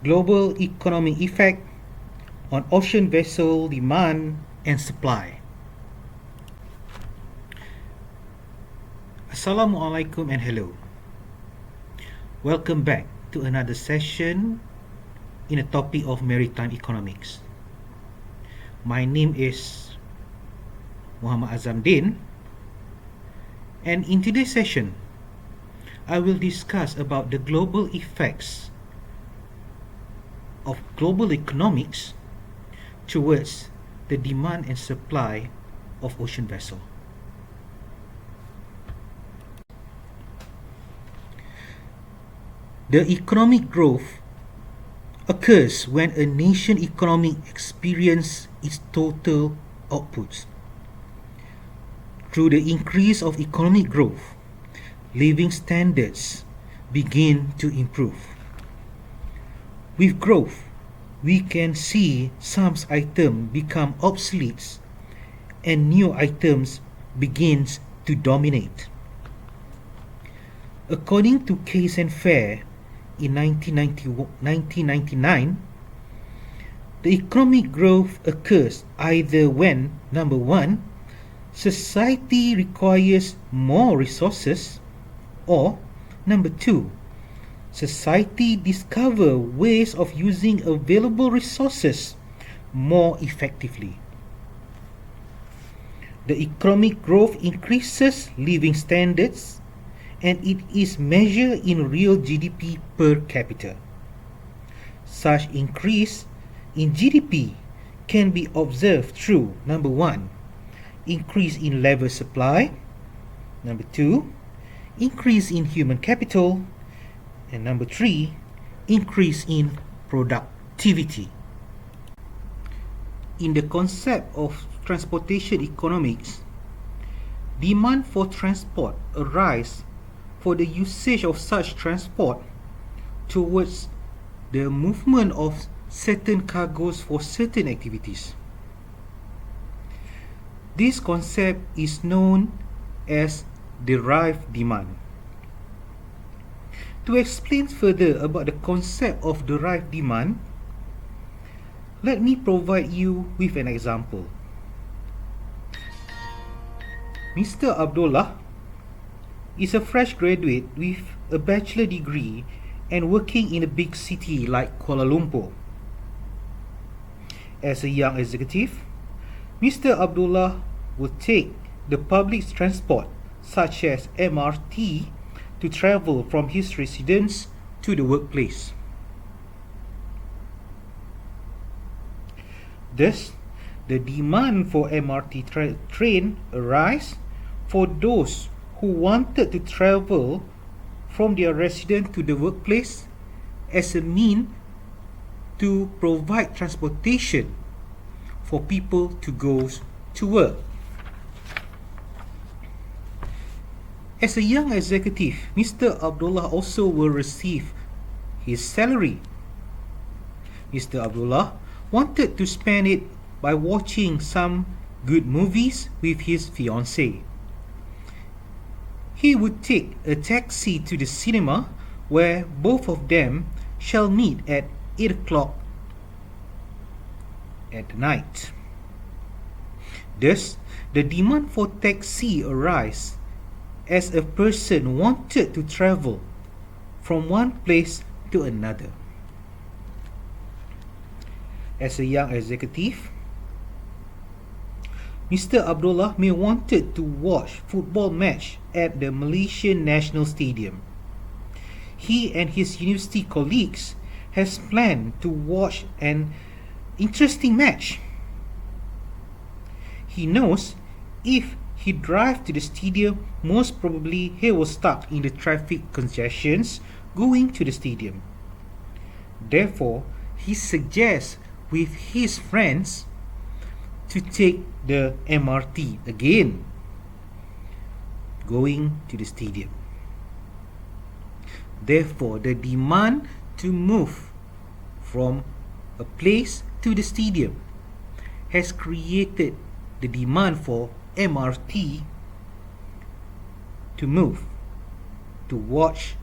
global economic effect on ocean vessel demand and supply. Assalamualaikum and hello. Welcome back to another session in a topic of maritime economics. My name is Muhammad Azamdin, and in today's session I will discuss about the global effects of global economics towards the demand and supply of ocean vessel. The economic growth occurs when a nation economy experiences its total outputs. Through the increase of economic growth, living standards begin to improve. With growth, we can see some items become obsolete and new items begins to dominate. According to Case and Fair in 1999, the economic growth occurs either when, number one, society requires more resources, or number two, society discover ways of using available resources more effectively. The economic growth increases living standards, and it is measured in real GDP per capita. Such increase in GDP can be observed through, number one, increase in labor supply, number two, increase in human capital, and number three, increase in productivity. In the concept of transportation economics, demand for transport arises for the usage of such transport towards the movement of certain cargoes for certain activities. This concept is known as derived demand. To explain further about the concept of derived demand, let me provide you with an example. Mr. Abdullah is a fresh graduate with a bachelor degree and working in a big city like Kuala Lumpur. As a young executive, Mr. Abdullah would take the public transport such as MRT to travel from his residence to the workplace. Thus, the demand for MRT train arises for those who wanted to travel from their residence to the workplace as a means to provide transportation for people to go to work. As a young executive, Mr. Abdullah also will receive his salary. Mr. Abdullah wanted to spend it by watching some good movies with his fiancée. He would take a taxi to the cinema where both of them shall meet at 8 o'clock at night. Thus, the demand for taxi arises as a person wanted to travel from one place to another. As a young executive, Mr. Abdullah may wanted to watch football match at the Malaysian National Stadium. He and his university colleagues has planned to watch an interesting match. He knows if he drives to the stadium, most probably he was stuck in the traffic congestions going to the stadium. Therefore, he suggests with his friends to take the MRT again, going to the stadium. Therefore, the demand to move from a place to the stadium has created the demand for MRT to move to watch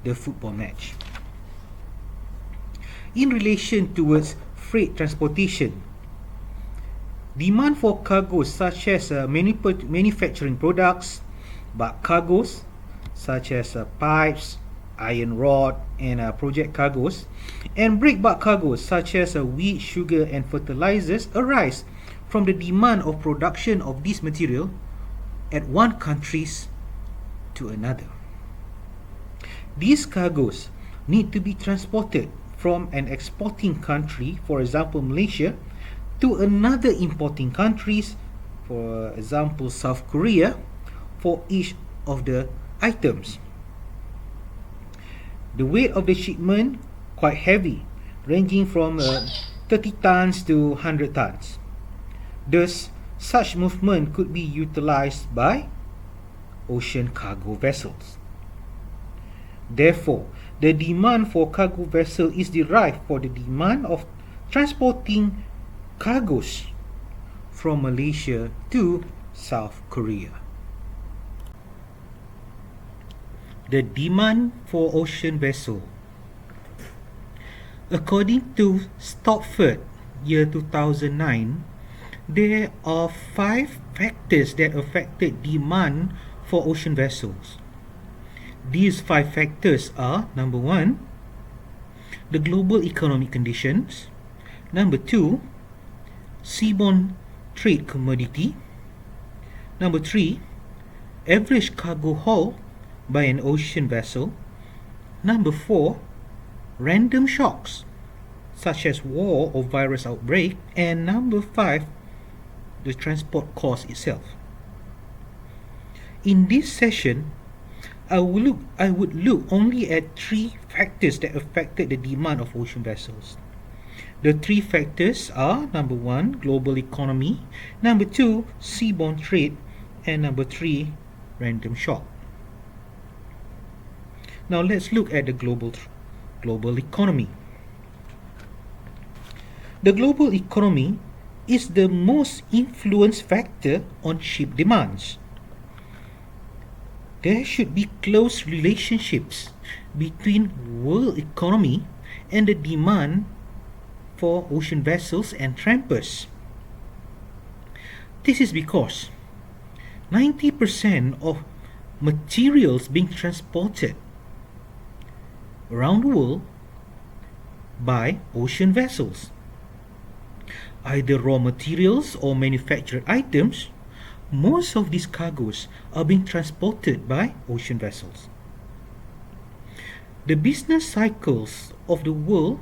the football match. in relation towards freight transportation. Demand for cargoes such as manufacturing products, bulk cargoes such as pipes, iron rod, and project cargoes, and break bulk cargoes such as wheat, sugar, and fertilizers arise from the demand of production of this material at one countries to another. These cargoes need to be transported from an exporting country, for example Malaysia, to another importing countries, for example South Korea, for each of the items. The weight of the shipment quite heavy, ranging from 30 tons to 100 tons. Thus, such movement could be utilized by ocean cargo vessels. Therefore, the demand for cargo vessel is derived from the demand of transporting cargoes from Malaysia to South Korea. The demand for ocean vessel. According to Stopford, year 2009, there are 5 factors that affected demand for ocean vessels. These 5 factors are: number 1, the global economic conditions; number 2, seaborne trade commodity; number 3, average cargo haul by an ocean vessel; number 4, random shocks such as war or virus outbreak; and number 5, the transport cost itself. In this session, I would look only at 3 factors that affected the demand of ocean vessels. The 3 factors are: number 1, global economy; number 2, seaborne trade; and number 3, random shock. Now let's look at the global economy. The global economy is the most influence factor on ship demands. There should be close relationships between world economy and the demand for ocean vessels and trampers. This is because 90% of materials being transported around the world by ocean vessels, either raw materials or manufactured items. Most of these cargoes are being transported by ocean vessels. The business cycles of the world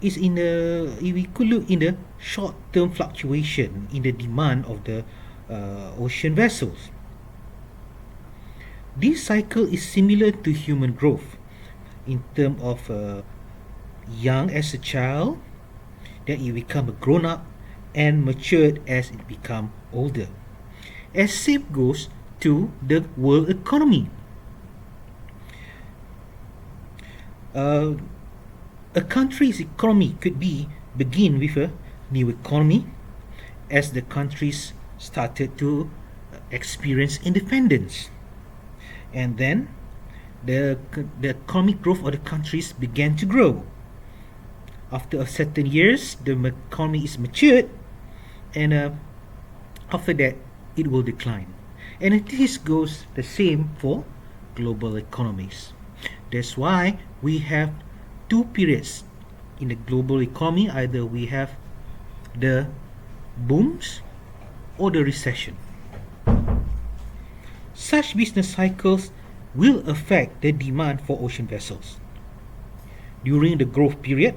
is we could look in the short-term fluctuation in the demand of the ocean vessels. This cycle is similar to human growth in terms of young as a child, then you become a grown-up, and matured as it become older. As same goes to the world economy. A country's economy could begin with a new economy as the countries started to experience independence, and then the economic growth of the countries began to grow. After a certain years, the economy is matured, and after that it will decline. And this goes the same for global economies. That's why we have 2 periods in the global economy. Either we have the booms or the recession. Such business cycles will affect the demand for ocean vessels. During the growth period,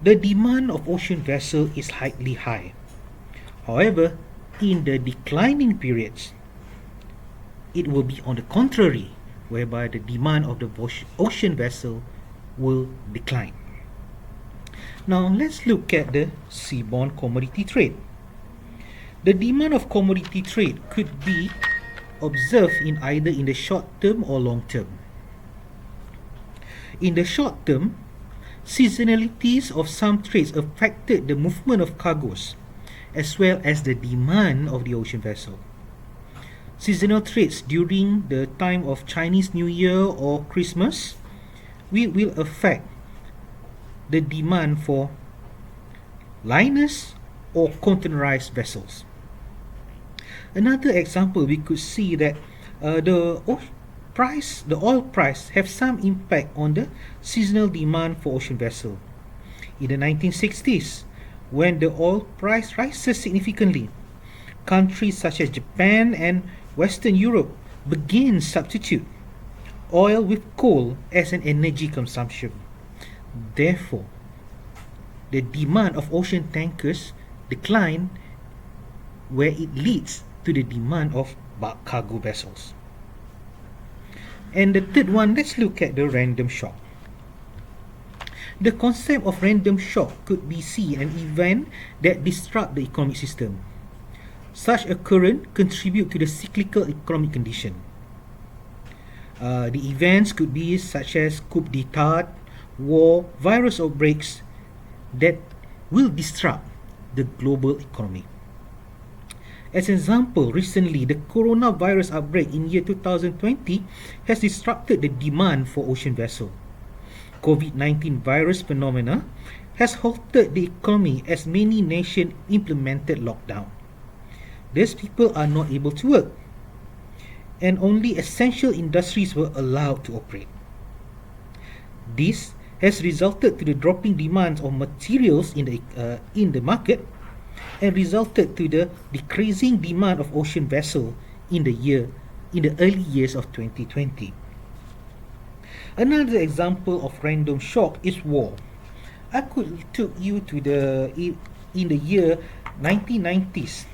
the demand of ocean vessel is highly high. However, in the declining periods, it will be on the contrary, whereby the demand of the ocean vessel will decline. Now let's look at the seaborne commodity trade. The demand of commodity trade could be observed in either in the short term or long term. In the short term, seasonalities of some trades affected the movement of cargoes as well as the demand of the ocean vessel. Seasonal trades during the time of Chinese New Year or Christmas will affect the demand for liners or containerized vessels. Another example, we could see that the oil price have some impact on the seasonal demand for ocean vessel. In the 1960s, when the oil price rises significantly, countries such as Japan and Western Europe began substitute oil with coal as an energy consumption. Therefore, the demand of ocean tankers declined, where it leads to the demand of bulk cargo vessels. And the third one, let's look at the random shock. The concept of random shock could be seen an event that disrupt the economic system. Such occurrence contribute to the cyclical economic condition. The events could be such as coup d'etat, war, virus outbreaks that will disrupt the global economy. As an example, recently the coronavirus outbreak in year 2020 has disrupted the demand for ocean vessels. COVID-19 virus phenomena has halted the economy as many nations implemented lockdown. These people are not able to work, and only essential industries were allowed to operate. This has resulted to the dropping demands of materials in the market, and resulted to the decreasing demand of ocean vessels in the early years of 2020. Another example of random shock is war. I could take you to in the year 1990s,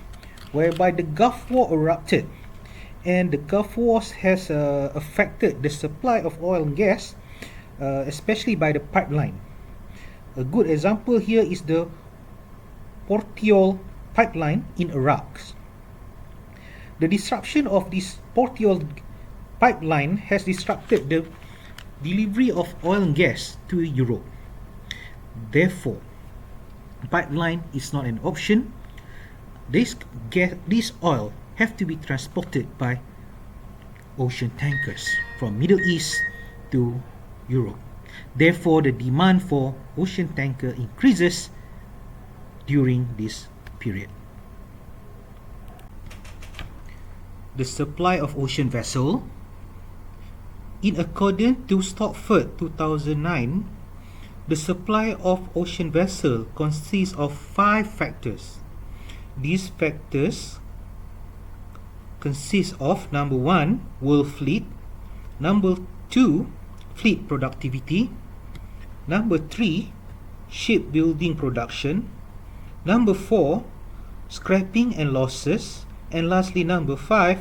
whereby the Gulf War erupted, and the Gulf War has affected the supply of oil and gas, especially by the pipeline. A good example here is the Portiol pipeline in Iraq. The disruption of this Portiol pipeline has disrupted the delivery of oil and gas to Europe. Therefore, pipeline is not an option. This oil have to be transported by ocean tankers from Middle East to Europe. Therefore, the demand for ocean tanker increases during this period. The supply of ocean vessel. In accordance to Stopford 2009, the supply of ocean vessel consists of 5 factors. These factors consist of number 1, world fleet, number 2, fleet productivity, number 3, shipbuilding production, number 4, scrapping and losses, and lastly number 5,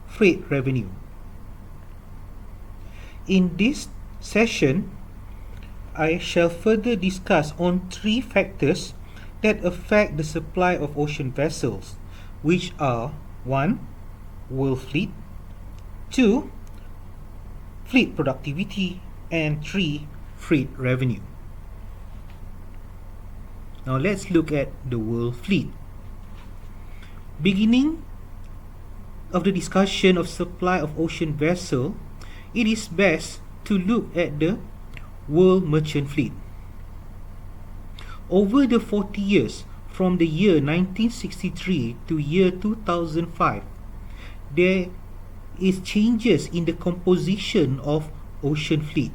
freight revenue. In this session, I shall further discuss on 3 factors that affect the supply of ocean vessels, which are 1, world fleet, 2, fleet productivity, and 3, freight revenue. Now let's look at the world fleet. Beginning of the discussion of supply of ocean vessel, it is best to look at the world merchant fleet. Over the 40 years from the year 1963 to year 2005, there is changes in the composition of ocean fleet.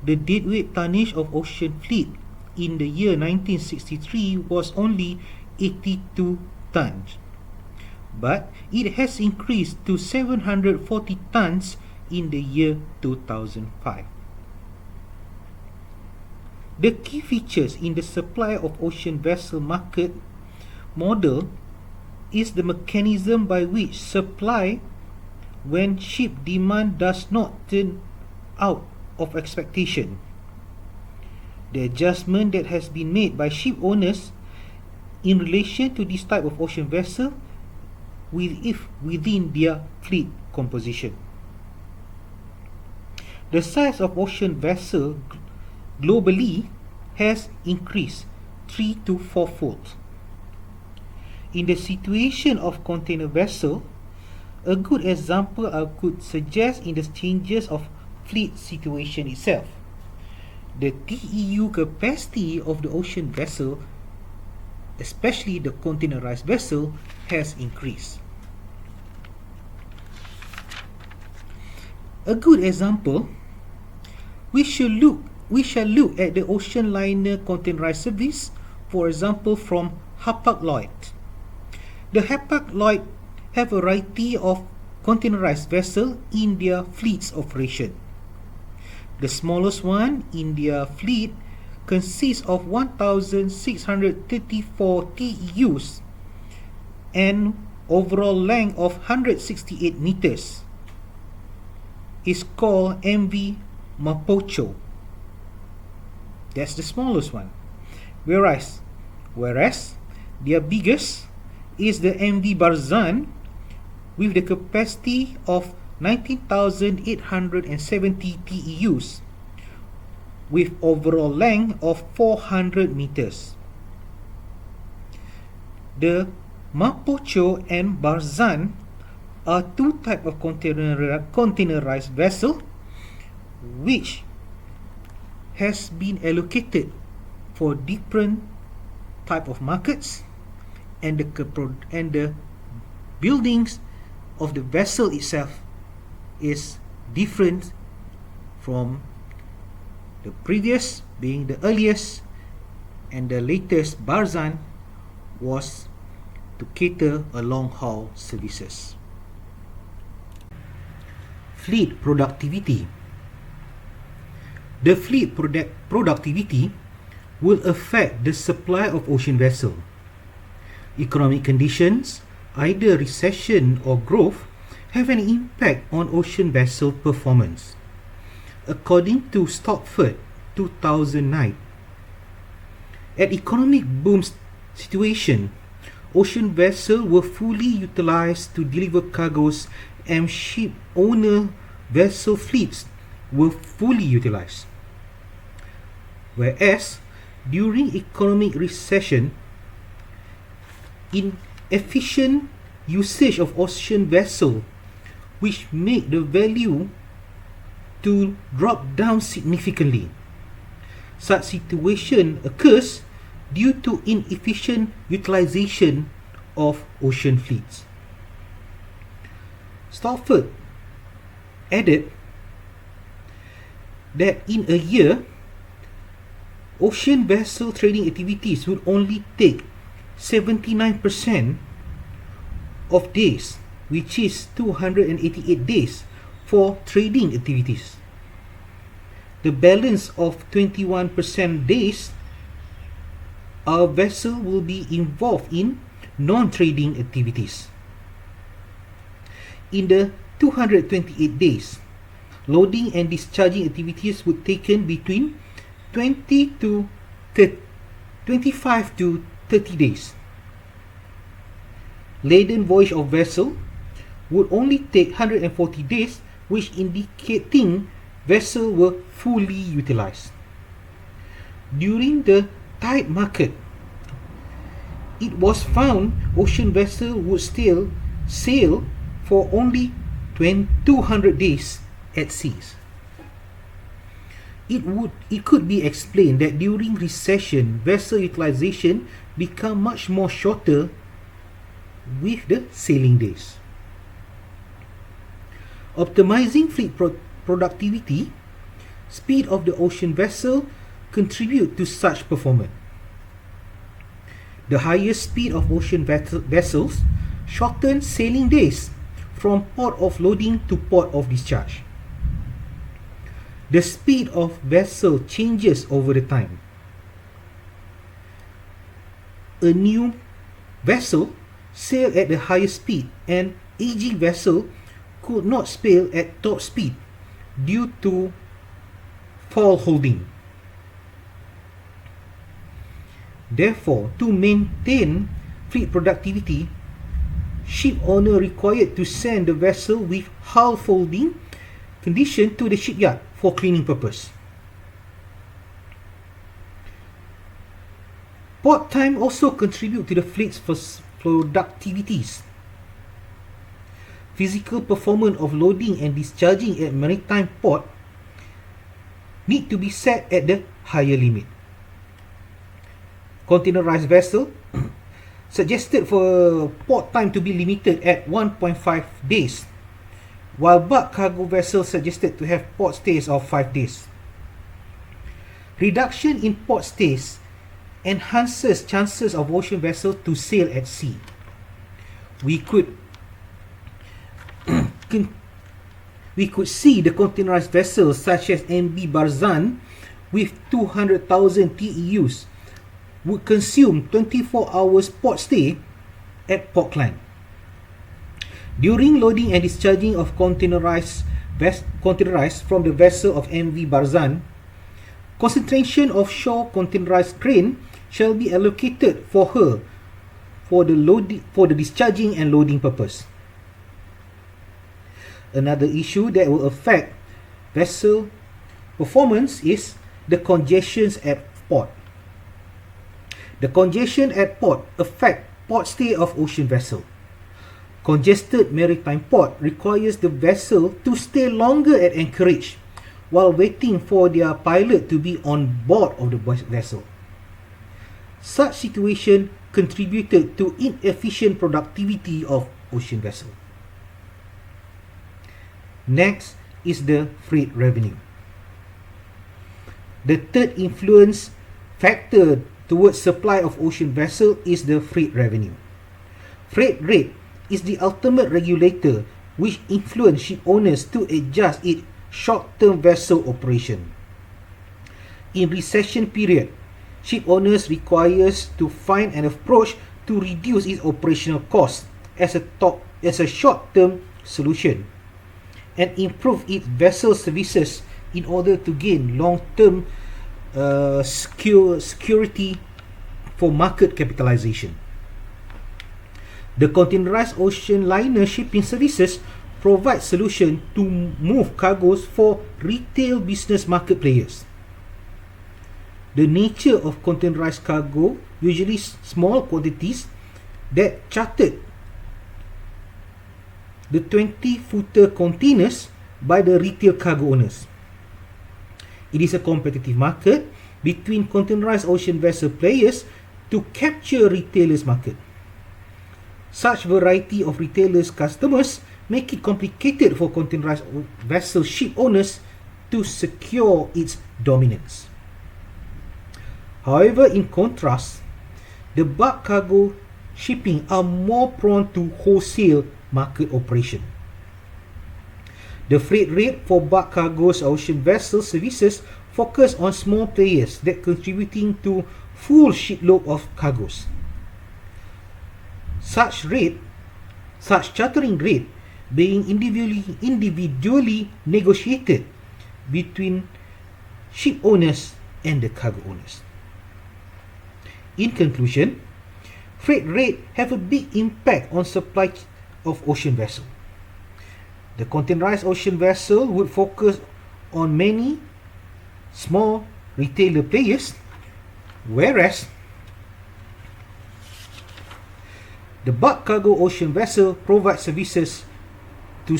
The deadweight tonnage of ocean fleet in the year 1963 was only 82 tons, but it has increased to 740 tons in the year 2005. The key features in the supply of ocean vessel market model is the mechanism by which supply, when ship demand does not turn out of expectation. The adjustment that has been made by ship owners in relation to this type of ocean vessel within their fleet composition. The size of ocean vessel globally has increased 3 to 4-fold. In the situation of container vessel, a good example I could suggest in the changes of fleet situation itself. the TEU capacity of the ocean vessel, especially the containerized vessel, has increased. A good example, we shall look at the ocean liner containerized service, for example from Hapag-Lloyd. The Hapag-Lloyd have a variety of containerized vessels in their fleet's operation. The smallest one in their fleet consists of 1,634 TEUs and overall length of 168 meters. Is called MV Mapocho. That's the smallest one. Whereas their biggest is the MV Barzan with the capacity of 19,870 TEUs with overall length of 400 meters. The Mapocho and Barzan are two types of containerized vessel which has been allocated for different type of markets, and the buildings of the vessel itself is different from the previous, being the earliest, and the latest Barzan was to cater a long haul services. Fleet productivity. The fleet productivity will affect the supply of ocean vessels. Economic conditions, either recession or growth, have an impact on ocean vessel performance. According to Stopford 2009, at economic boom situation, ocean vessels were fully utilized to deliver cargoes and ship owner vessel fleets were fully utilized. Whereas during economic recession, inefficient usage of ocean vessel, which make the value to drop down significantly. Such situation occurs due to inefficient utilization of ocean fleets. Stopford added that in a year, ocean vessel trading activities would only take 79% of days, which is 288 days for trading activities. The balance of 21% days, our vessel will be involved in non-trading activities. In the 228 days, loading and discharging activities would taken between 25 to 30 days. Laden voyage of vessel would only take 140 days, which indicating vessels were fully utilized. During the tight market, it was found ocean vessels would still sail for only 200 days at seas. It could be explained that during recession, vessel utilization become much more shorter with the sailing days. Optimizing fleet productivity, speed of the ocean vessel contribute to such performance. The higher speed of ocean vessels shorten sailing days from port of loading to port of discharge. The speed of vessel changes over the time. A new vessel sail at the highest speed, and aging vessel could not sail at top speed due to fall holding. Therefore, to maintain fleet productivity, ship owner required to send the vessel with hull folding condition to the shipyard for cleaning purpose. Port time also contribute to the fleet's productivities. Physical performance of loading and discharging at maritime port need to be set at the higher limit. Containerized vessel suggested for port time to be limited at 1.5 days, while bulk cargo vessels suggested to have port stays of 5 days. Reduction in port stays enhances chances of ocean vessels to sail at sea. We could see the containerized vessels such as MV Barzan with 200,000 TEUs would consume 24 hours port stay at Portland. During loading and discharging of containerized from the vessel of MV Barzan, concentration of shore containerized crane shall be allocated for her for the discharging and loading purpose. Another issue that will affect vessel performance is the congestions at port. The congestion at port affect port stay of ocean vessel. Congested maritime port requires the vessel to stay longer at anchorage while waiting for their pilot to be on board of the vessel. Such situation contributed to inefficient productivity of ocean vessel. Next is the freight revenue. The third influence factor towards supply of ocean vessel is the freight revenue. Freight rate is the ultimate regulator which influence ship owners to adjust its short-term vessel operation. In recession period, ship owners requires to find an approach to reduce its operational cost as a short-term solution and improve its vessel services in order to gain long-term security for market capitalization. The containerized ocean liner shipping services provide solution to move cargoes for retail business market players. The nature of containerized cargo, usually small quantities that chartered the 20-footer containers by the retail cargo owners. It is a competitive market between containerized ocean vessel players to capture retailers' market. Such variety of retailers' customers make it complicated for containerized vessel ship owners to secure its dominance. However, in contrast, the bulk cargo shipping are more prone to wholesale market operation. The freight rate for bulk cargo's ocean vessel services focus on small players that contributing to full shipload of cargoes. Such chartering rate being individually negotiated between ship owners and the cargo owners. In conclusion, freight rate have a big impact on supply of ocean vessel. The containerized ocean vessel would focus on many small retailer players, whereas the bulk cargo ocean vessel provides services to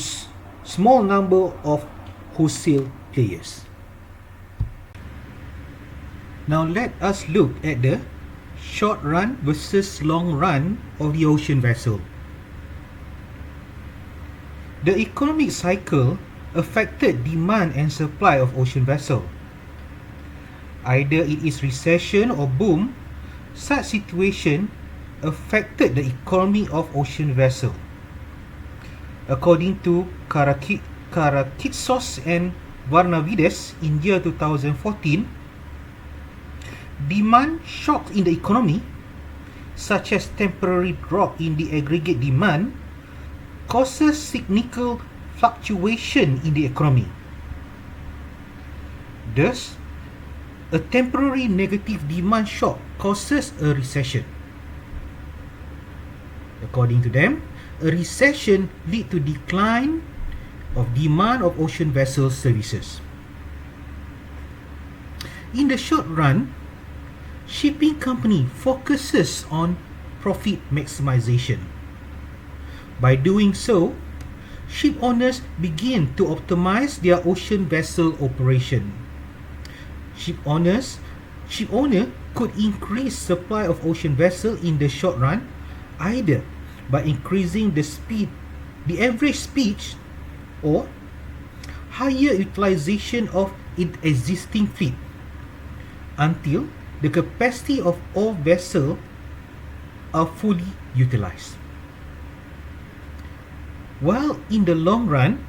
small number of wholesale players. Now let us look at the short run versus long run of the ocean vessel. The economic cycle affected demand and supply of ocean vessel. Either it is recession or boom, such situation affected the economy of ocean vessel. According to Karakitsos and Varnavides in year 2014, demand shocks in the economy, such as temporary drop in the aggregate demand, causes cyclical fluctuation in the economy. Thus, a temporary negative demand shock causes a recession. According to them, a recession leads to decline of demand of ocean vessel services. In the short run, shipping company focuses on profit maximization. By doing so, ship owners begin to optimize their ocean vessel operation. Ship owners Ship owner could increase supply of ocean vessel in the short run, either by increasing the average speed, or higher utilization of its existing fleet until the capacity of all vessels are fully utilized. While in the long run,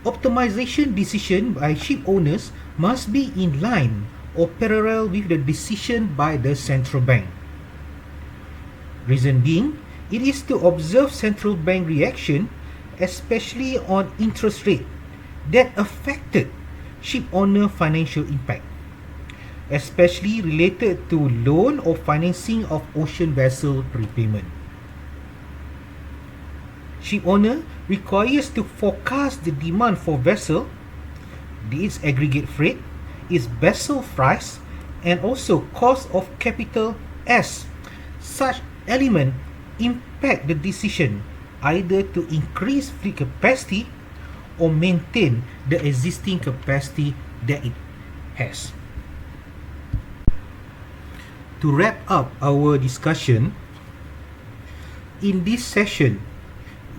optimization decision by ship owners must be in line or parallel with the decision by the central bank. Reason being, it is to observe central bank reaction, especially on interest rate, that affected ship owner financial impact, especially related to loan or financing of ocean vessel repayment. Ship owner requires to forecast the demand for vessel, its aggregate freight, its vessel price, and also cost of capital, as such element impact the decision either to increase fleet capacity or maintain the existing capacity that it has. To wrap up our discussion, in this session,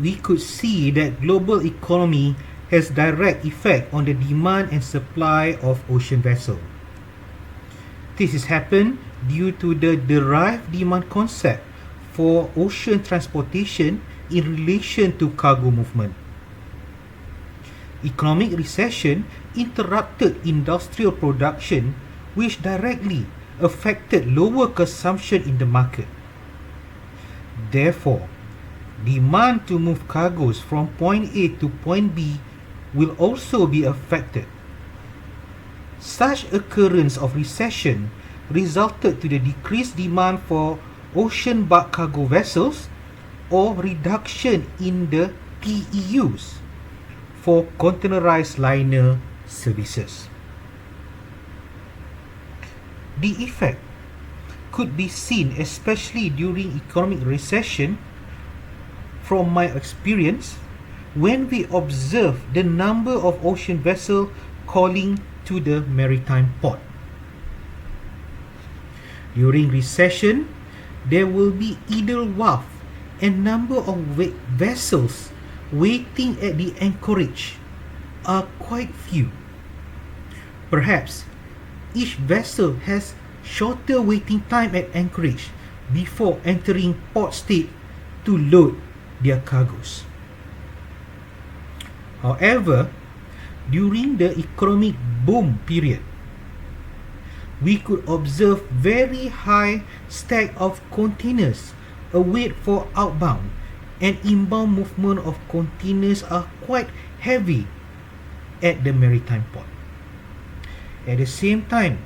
we could see that global economy has direct effect on the demand and supply of ocean vessel. This has happened due to the derived demand concept for ocean transportation in relation to cargo movement. Economic recession interrupted industrial production, which directly affected lower consumption in the market. Therefore, demand to move cargoes from point A to point B will also be affected. Such occurrence of recession resulted to the decreased demand for ocean bark cargo vessels or reduction in the TEUs for containerized liner services. The effect could be seen especially during economic recession. From my experience, when we observe the number of ocean vessels calling to the maritime port. During recession, there will be idle wharf and number of vessels waiting at the anchorage are quite few. Perhaps each vessel has shorter waiting time at anchorage before entering port state to load their cargoes. However, during the economic boom period, we could observe very high stack of containers await for outbound, and inbound movement of containers are quite heavy at the maritime port. At the same time,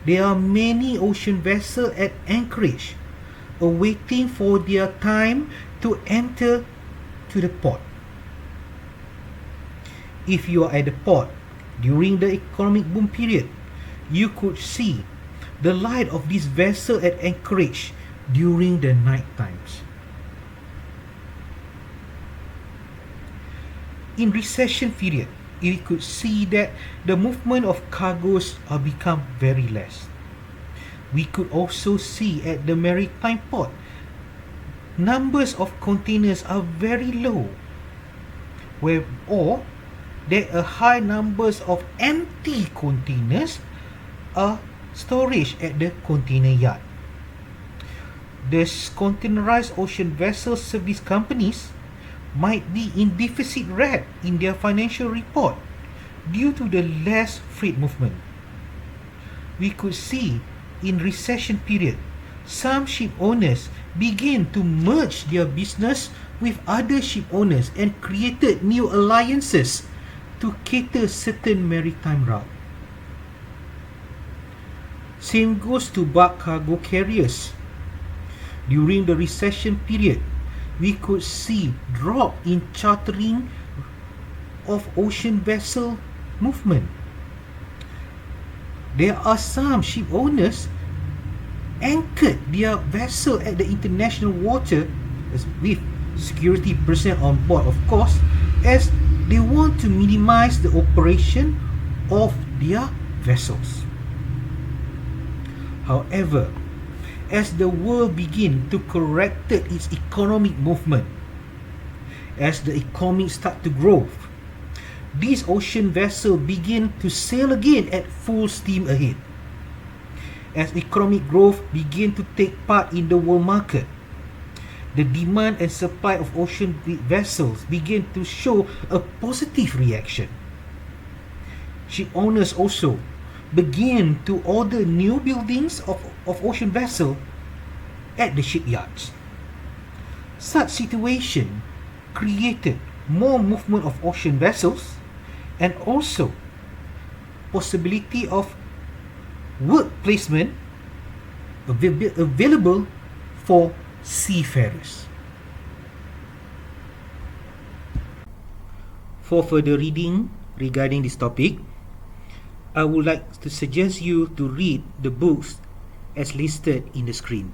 there are many ocean vessels at anchorage awaiting for their time to enter to the port. If you are at the port during the economic boom period, you could see the light of this vessel at anchorage during the night times. In recession period, you could see that the movement of cargoes are become very less. We could also see at the maritime port, numbers of containers are very low, or there are high numbers of empty containers are storage at the container yard. The containerized ocean vessel service companies might be in deficit red in their financial report due to the less freight movement. We could see in recession period, some ship owners began to merge their business with other ship owners and created new alliances to cater certain maritime route. Same goes to bark cargo carriers. During the recession period, we could see drop in chartering of ocean vessel movement. There are some ship owners anchored their vessel at the international water with security personnel on board, of course, as they want to minimize the operation of their vessels. However, as the world began to correct its economic movement, as the economy start to grow, these ocean vessels begin to sail again at full steam ahead. As economic growth began to take part in the world market, the demand and supply of ocean vessels began to show a positive reaction. Ship owners also began to order new buildings of ocean vessels at the shipyards. Such situation created more movement of ocean vessels and also possibility of work placement available for seafarers. For further reading regarding this topic, I would like to suggest you to read the books as listed in the screen.